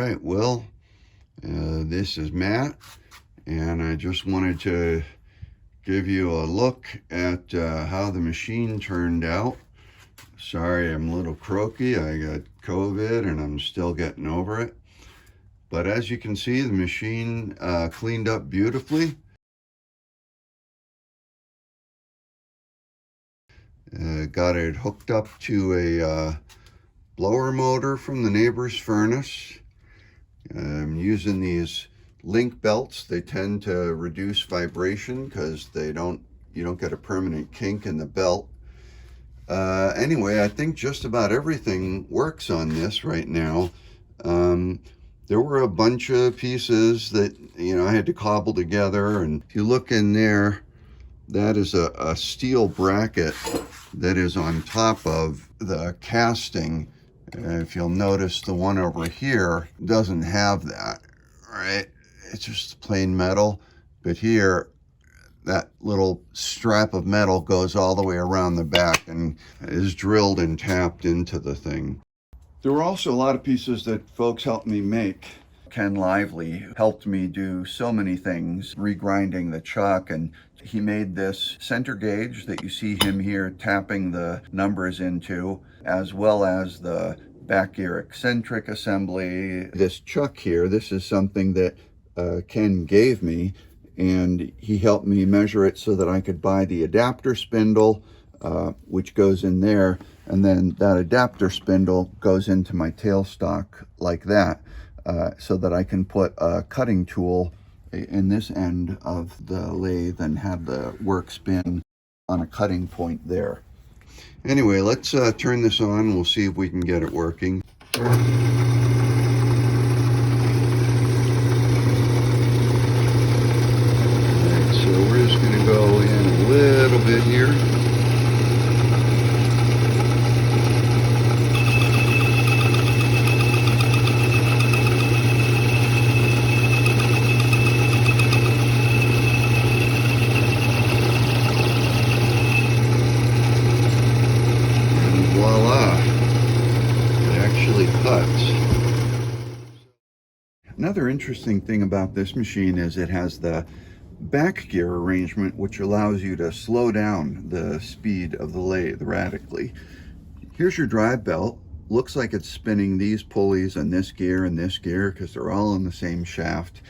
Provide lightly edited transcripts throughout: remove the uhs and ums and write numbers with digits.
right, well, this is Matt, and I just wanted to give you a look at how the machine turned out. Sorry, I'm a little croaky. I got COVID and I'm still getting over it. But as you can see, the machine cleaned up beautifully. Got it hooked up to a blower motor from the neighbor's furnace. I'm using these link belts. They tend to reduce vibration because you don't get a permanent kink in the belt. Anyway, I think just about everything works on this right now. There were a bunch of pieces that I had to cobble together, and if you look in there, that is a steel bracket that is on top of the casting. If you'll notice, the one over here doesn't have that, right? It's just plain metal, but here, that little strap of metal goes all the way around the back and is drilled and tapped into the thing. There were also a lot of pieces that folks helped me make. Ken Lively helped me do so many things, regrinding the chuck, and he made this center gauge that you see him here tapping the numbers into, as well as the back gear eccentric assembly. This chuck here, this is something that Ken gave me, and he helped me measure it so that I could buy the adapter spindle, which goes in there, and then that adapter spindle goes into my tailstock like that, so that I can put a cutting tool in this end of the lathe and have the work spin on a cutting point there. Anyway, let's turn this on. We'll see if we can get it working. All right, so we're just going to go in a little bit here. Another interesting thing about this machine is it has the back gear arrangement, which allows you to slow down the speed of the lathe radically. Here's your drive belt. Looks like it's spinning these pulleys and this gear because they're all in the same shaft,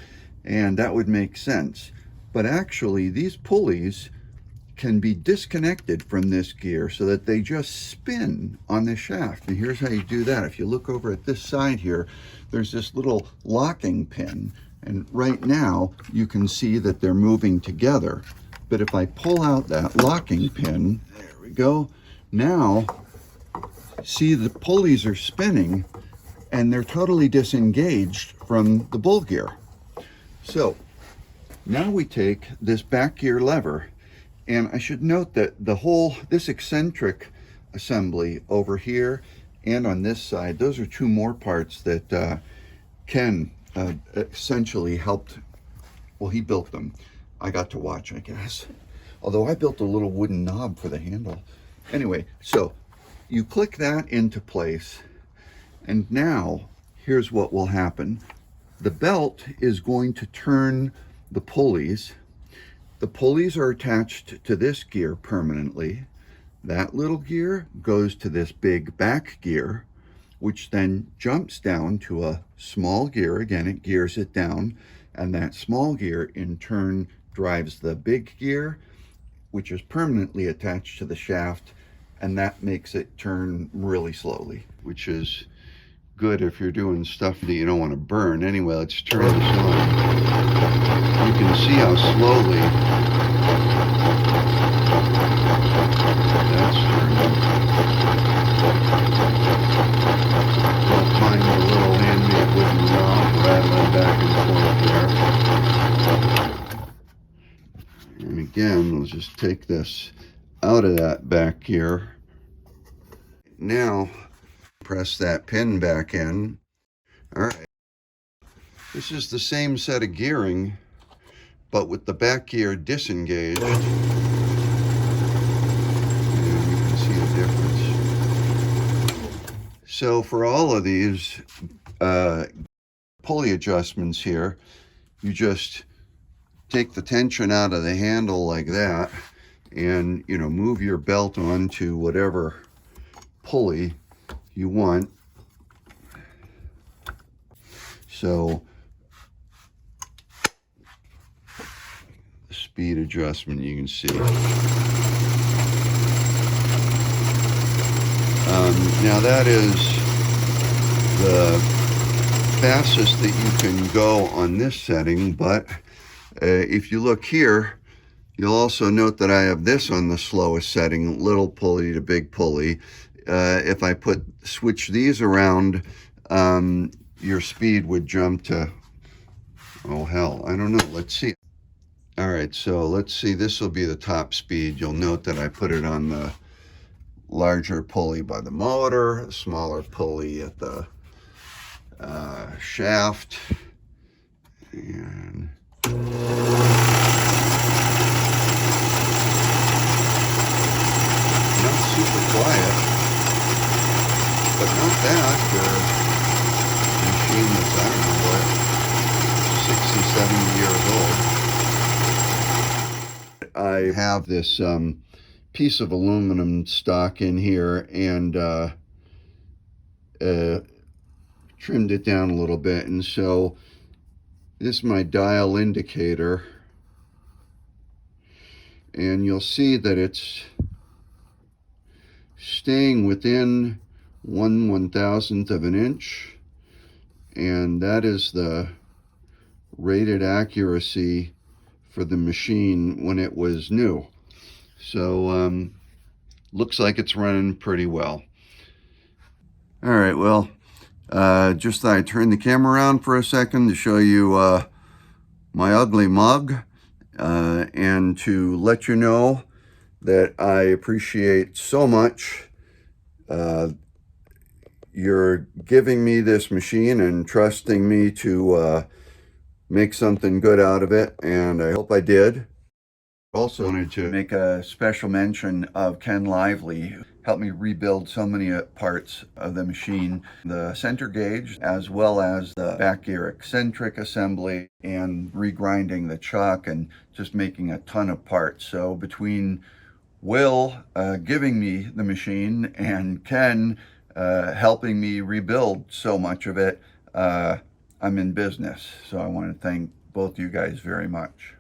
and that would make sense. But actually, these pulleys can be disconnected from this gear so that they just spin on the shaft. And here's how you do that. If you look over at this side here, there's this little locking pin. And right now, you can see that they're moving together. But if I pull out that locking pin, there we go. Now, see, the pulleys are spinning and they're totally disengaged from the bull gear. So now we take this back gear lever, and I should note that this eccentric assembly over here and on this side, those are two more parts that Ken essentially helped. Well, he built them. I got to watch, I guess. Although I built a little wooden knob for the handle. Anyway, so you click that into place, and now here's what will happen. The belt is going to turn the pulleys. The pulleys are attached to this gear permanently. That little gear goes to this big back gear, which then jumps down to a small gear. Again, it gears it down, and that small gear in turn drives the big gear, which is permanently attached to the shaft, and that makes it turn really slowly, which is good if you're doing stuff that you don't want to burn. Anyway, let's turn this on. You can see how slowly that's turning. Don't mind the little handmade wooden knob rattling back and forth there. And again, we'll just take this out of that back gear. Now, press that pin back in. All right. This is the same set of gearing, but with the back gear disengaged. And you can see the difference. So for all of these pulley adjustments here. You just take the tension out of the handle like that, and move your belt onto whatever pulley you want. So the speed adjustment, you can see. Now that is the fastest that you can go on this setting, but if you look here, you'll also note that I have this on the slowest setting, little pulley to big pulley. If I switch these around, your speed would jump to, oh hell, I don't know, let's see. All right, so let's see, this will be the top speed. You'll note that I put it on the larger pulley by the motor, smaller pulley at the shaft, and not super quiet, but not bad for a machine that's, I don't know what, 60, 70 years old. I have this piece of aluminum stock in here, and trimmed it down a little bit, and so this is my dial indicator, and you'll see that it's staying within 1/1000th of an inch, and that is the rated accuracy for the machine when it was new. So looks like it's running pretty well. All right, well, just thought I'd turn the camera around for a second to show you my ugly mug, and to let you know that I appreciate so much you're giving me this machine and trusting me to make something good out of it, and I hope I did. Also wanted to make a special mention of Ken Lively. Helped me rebuild so many parts of the machine, the center gauge, as well as the back gear eccentric assembly, and regrinding the chuck, and just making a ton of parts. So between Will giving me the machine and Ken helping me rebuild so much of it, I'm in business. So I want to thank both you guys very much.